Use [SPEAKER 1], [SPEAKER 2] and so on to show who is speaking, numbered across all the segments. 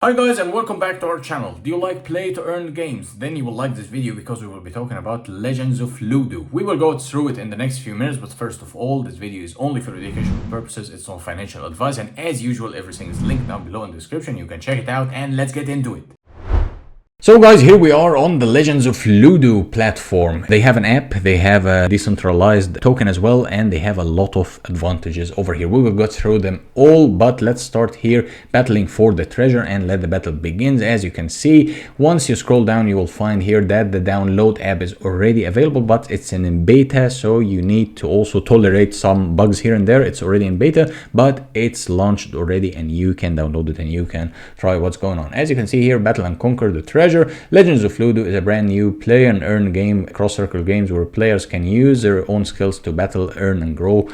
[SPEAKER 1] Hi guys and welcome back to our channel. Do you like play to earn games? Then you will like this video because we will be talking about Legends of Ludo. We will go through it in the next few minutes, but first of all, this video is only for educational purposes. It's not financial advice, and as usual, everything is linked down below in the description. You can check it out and let's get into it. So guys, here we are on the Legends of Ludo platform. They have an app, they have a decentralized token as well, and they have a lot of advantages over here. We will go through them all, but let's start here battling for the treasure and let the battle begin. As you can see, once you scroll down, you will find here that the download app is already available, but it's in beta, so you need to also tolerate some bugs here and there. It's already in beta, but it's launched already and you can download it and you can try what's going on. As you can see here, battle and conquer the treasure. Legends of Ludo is a brand new play and earn game, cross-circle games where players can use their own skills to battle, earn and grow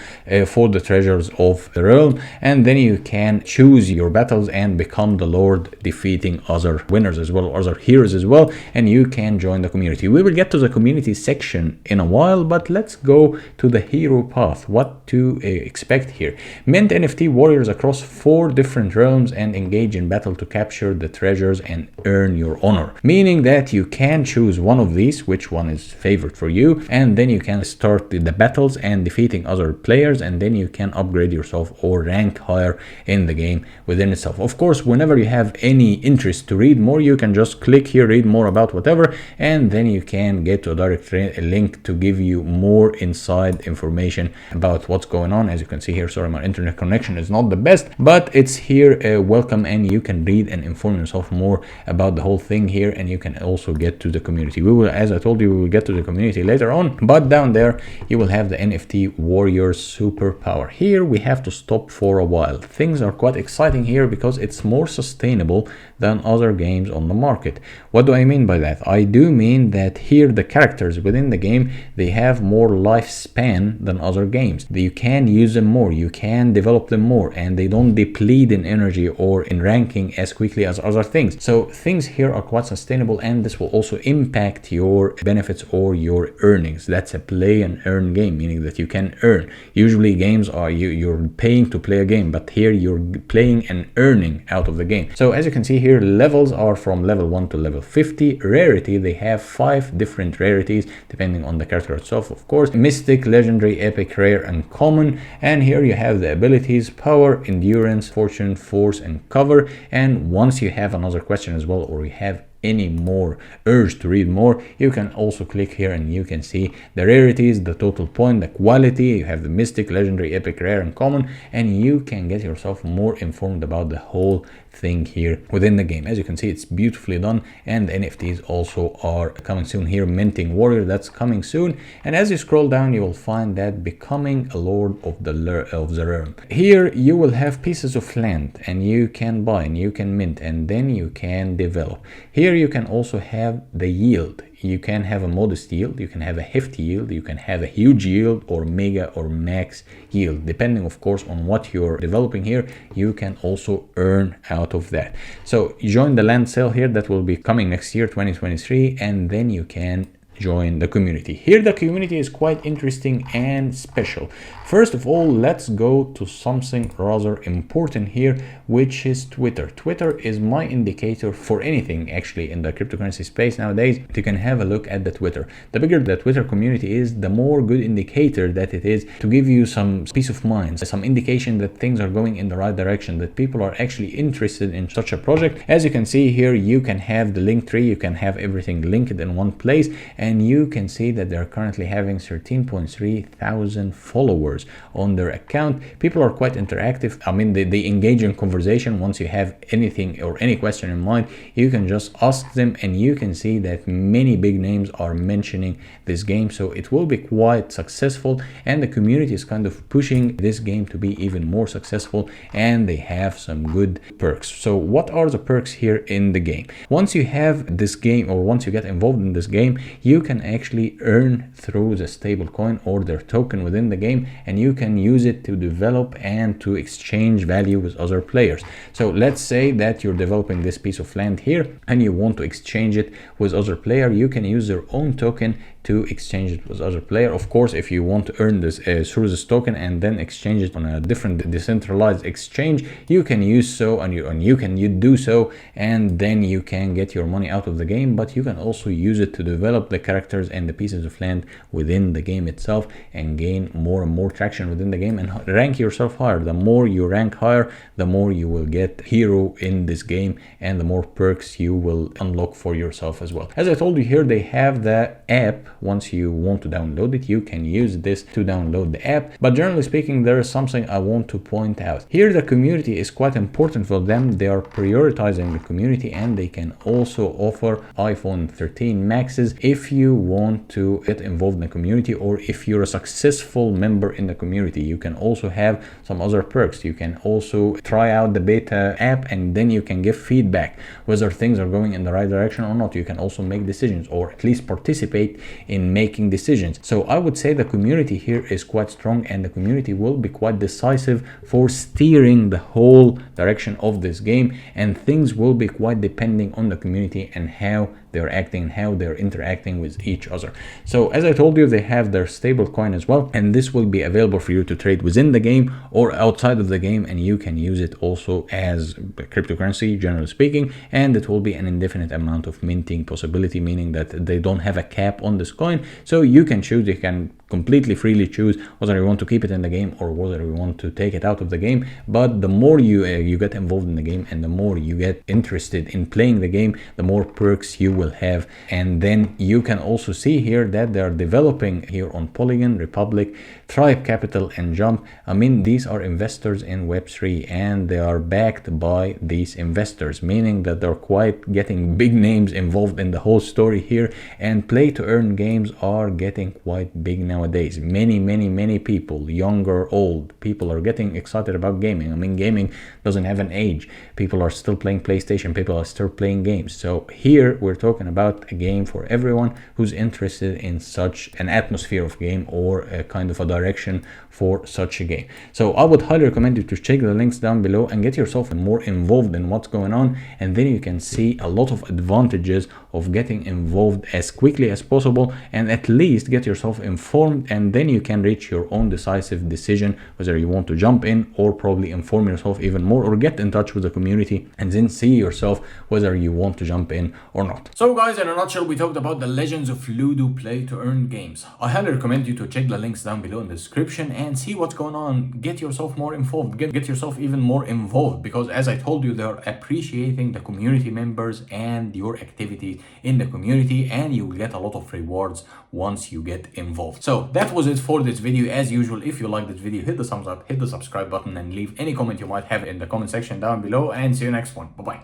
[SPEAKER 1] for the treasures of the realm, and then you can choose your battles and become the lord, defeating other winners as well, other heroes as well, and you can join the community. We will get to the community section in a while, but let's go to the hero path. What to expect here? Mint NFT warriors across 4 different realms and engage in battle to capture the treasures and earn your honor, meaning that you can choose one of these, which one is favored for you, and then you can start the battles and defeating other players, and then you can upgrade yourself or rank higher in the game within itself. Of course, whenever you have any interest to read more, you can just click here, read more about whatever, and then you can get to a direct link to give you more inside information about what's going on. As you can see here, sorry, my internet connection is not the best, but it's here welcome, and you can read and inform yourself more about the whole thing here, and you can also get to the community. We will, as I told you, we will get to the community later on, but down there you will have the NFT warriors superpower. Here we have to stop for a while. Things are quite exciting here because it's more sustainable than other games on the market. What do I mean by that? I do mean that here the characters within the game, they have more lifespan than other games. You can use them more, you can develop them more, and they don't deplete in energy or in ranking as quickly as other things. So things here are quite sustainable, and this will also impact your benefits or your earnings. That's a play and earn game, meaning that you can earn. Usually games are you're paying to play a game, but here you're playing and earning out of the game. So as you can see here, levels are from level 1 to level 50. Rarity, they have 5 different rarities depending on the character itself, of course: mystic, legendary, epic, rare and common. And here you have the abilities: power, endurance, fortune, force and cover. And once you have another question as well, or you have any more urge to read more, you can also click here and you can see the rarities, the total point, the quality. You have the mystic, legendary, epic, rare and common, and you can get yourself more informed about the whole thing here within the game. As you can see, it's beautifully done, and the NFTs also are coming soon here. Minting warrior, that's coming soon. And as you scroll down, you will find that becoming a lord of the realm. Here you will have pieces of land and you can buy and you can mint, and then you can develop. Here you can also have the yield. You can have a modest yield, you can have a hefty yield, you can have a huge yield, or mega or max yield, depending of course on what you're developing here. You can also earn out of that. So you join the land sale here, that will be coming next year, 2023, and then you can join the community. Here the community is quite interesting and special. First of all, let's go to something rather important here, which is Twitter. Twitter is my indicator for anything actually in the cryptocurrency space nowadays. You can have a look at the Twitter. The bigger the Twitter community is, the more good indicator that it is to give you some peace of mind, some indication that things are going in the right direction, that people are actually interested in such a project. As you can see here, you can have the link tree, you can have everything linked in one place, and you can see that they're currently having 13.3 thousand followers on their account. People are quite interactive. I mean, they engage in conversation. Once you have anything or any question in mind, you can just ask them, and you can see that many big names are mentioning this game. So it will be quite successful, and the community is kind of pushing this game to be even more successful, and they have some good perks. So what are the perks here in the game? Once you have this game, or once you get involved in this game, you can actually earn through the stable coin or their token within the game, and you can use it to develop and to exchange value with other players. So let's say that you're developing this piece of land here and you want to exchange it with other player. You can use their own token, to exchange it with other player. Of course, if you want to earn this through this token and then exchange it on a different decentralized exchange, you can use so, and you can do so, and then you can get your money out of the game. But you can also use it to develop the characters and the pieces of land within the game itself and gain more and more traction within the game and rank yourself higher. The more you rank higher, the more you will get hero in this game and the more perks you will unlock for yourself as well. As I told you, here they have the app. Once you want to download it, you can use this to download the app. But generally speaking, there is something I want to point out. Here the community is quite important for them. They are prioritizing the community, and they can also offer iPhone 13 Maxes if you want to get involved in the community, or if you're a successful member in the community. You can also have some other perks. You can also try out the beta app, and then you can give feedback whether things are going in the right direction or not. You can also make decisions, or at least participate in making decisions. So I would say the community here is quite strong, and the community will be quite decisive for steering the whole direction of this game, and things will be quite depending on the community and how they're acting and how they're interacting with each other. So as I told you, they have their stable coin as well, and this will be available for you to trade within the game or outside of the game, and you can use it also as cryptocurrency, generally speaking, and it will be an indefinite amount of minting possibility, meaning that they don't have a cap on this coin. So you can choose, you can completely freely choose whether you want to keep it in the game or whether you want to take it out of the game. But the more you get involved in the game and the more you get interested in playing the game, the more perks you will have. And then you can also see here that they are developing here on Polygon, Republic, Tribe Capital, and Jump. I mean, these are investors in Web3, and they are backed by these investors, meaning that they're quite getting big names involved in the whole story here. And play to earn games are getting quite big nowadays. Many people, young or old, people are getting excited about gaming. I mean, gaming doesn't have an age. People are still playing PlayStation, people are still playing games. So here we're talking about a game for everyone who's interested in such an atmosphere of game, or a kind of a direction for such a game. So I would highly recommend you to check the links down below and get yourself more involved in what's going on, and then you can see a lot of advantages of getting involved as quickly as possible, and at least get yourself informed, and then you can reach your own decisive decision whether you want to jump in, or probably inform yourself even more, or get in touch with the community and then see yourself whether you want to jump in or not. So guys, in a nutshell, we talked about the Legends of Ludo play to earn games. I highly recommend you to check the links down below in the description and see what's going on. Get yourself more involved, get yourself even more involved, because as I told you, they're appreciating the community members and your activity in the community, and you will get a lot of rewards once you get involved. So that was it for this video. As usual, if you like this video, hit the thumbs up, hit the subscribe button, and leave any comment you might have in the comment section down below, and see you next one. Bye bye.